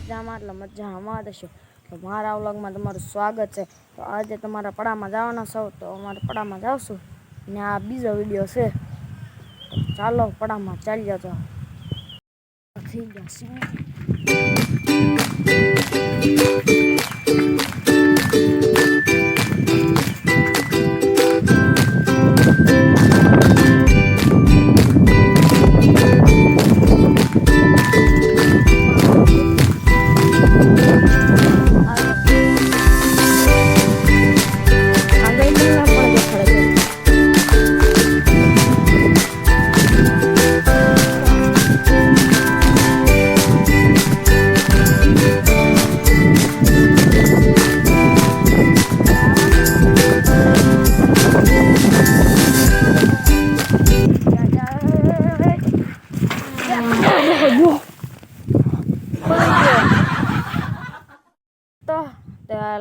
મજામાં એટલે મજામાં દેશો. તો મારા વ્લોગમાં તમારું સ્વાગત છે. તો આજે તમારા પડામાં જવાના છો તો અમારે પડામાં જાવશું ને આ બીજો વિડીયો છે. તો ચાલો પડામાં ચાલ્યા જાઓ. થઈ જશે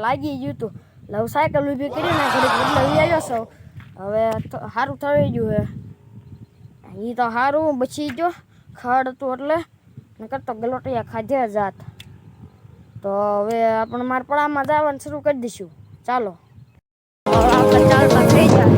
લાગી ગયું હતું. લવ સાયકલ ઊભી કરીને ઘડીક બદલાવી આવ્યો છો. હવે સારું થઈ ગયું હે. એ તો સારું બચી ગયો. ખડ હતું એટલે નકર તો ગલોટિયા ખાધે જાત. તો હવે આપણે મારા પડામાં જવાનું શરૂ કરી દઈશું. ચાલો આપણે ચાલતા થઈ જાય.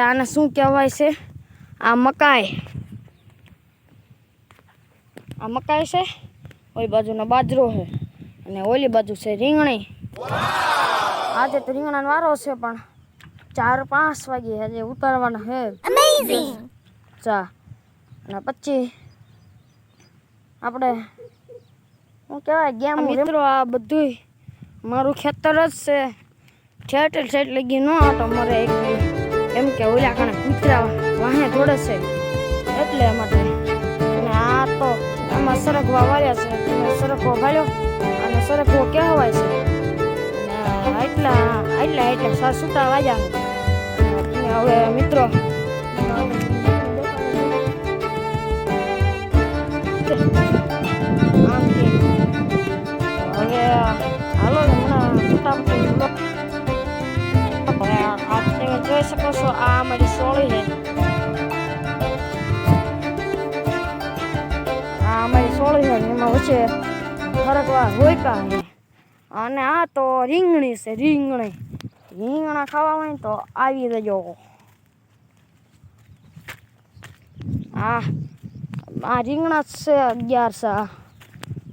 આને શું કહેવાય છે? આ મકાઈ છે. ઓલી બાજુનો બાજરો છે અને ઓલી બાજુ છે રીંગણી. આજે તો રીંગણાનો વારો છે પણ 4-5 વાગે હજી ઉતારવાના છે. ચા અને પછી આપણે શું કહેવાય ગેમ. મિત્રો આ બધું મારું ખેતર જ છે. ઠેઠ લગી ન આટો મારે એમ કે ઓલા કારણે કૂતરા વાહે દોડે છે એટલે માટે. અને આ તો આમાં સરગવા વાળ્યા છે. સરગવો ભાળ્યો અને સરગવો કહેવાય છે. અને એટલા છૂટા વાગ્યા. હવે મિત્રો હવે હાલો હમણાં ફટાફટ જોઈ શકો છો. આ અમારી સોળી છે. એમાં વચ્ચે ફરકવા હોયકા છે. અને આ તો રીંગણી છે. રીંગણા ખાવા હોય તો આવી જજો. આ રીંગણા છે 11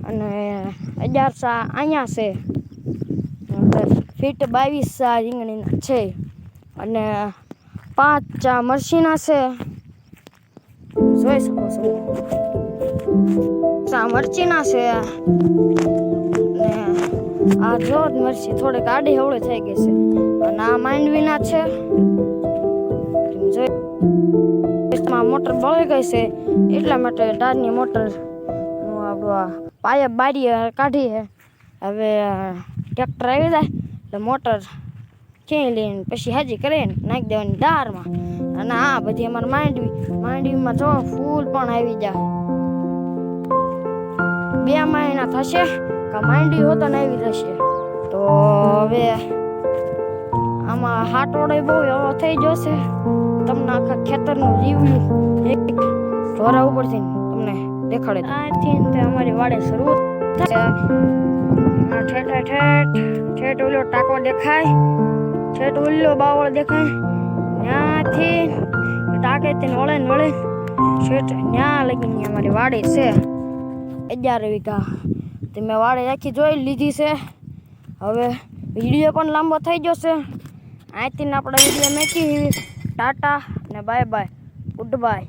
અને 11 અહીંયા છે. ફીટ 22 રીંગણીના છે અને 5 મરચીના છે. જોઈ શકો છો મરચીના છે. ને આ જો મરચી થોડીક આડી હવળી થઈ ગઈ છે. અને આ માંડવીના છે. મોટર બળી ગઈ છે એટલા માટે ટારની મોટર આપણું પાઇપ બારી કાઢી છે. હવે ટ્રેક્ટર આવી જાય એટલે મોટર ખેંચી લઈને પછી હાજી કરીને નાખી દેવાની દાળમાં. અને આ બધી અમારે માંડવીમાં જો ફૂલ પણ આવી જાય. 2 મહિના થશે કે માંડવી હોતા આવી જશે. તો હવે આમાં હાટોડે બહુ એવો થઈ જશે. તમને આખા ખેતરનું રિવ્યુ એક ઢોરા ઉપરથી તમને દેખાડે. આથી અમારી વાડે શરૂ થશે. ઠેઠ ઓલો ટાંકો દેખાય. ઠેઠ ઓલો બાવળ દેખાય. ત્યાંથી ટાંકેથી વળે ઠેઠ ત્યાં લગીને અમારી વાડી છે 11 વીઘા. તે મેં વાડી આખી જોઈ લીધી છે. હવે વિડીયો પણ લાંબો થઈ જશે. અહીંથી આપણે વિડીયો મેકી ટાટા ને બાય બાય, ગુડ બાય.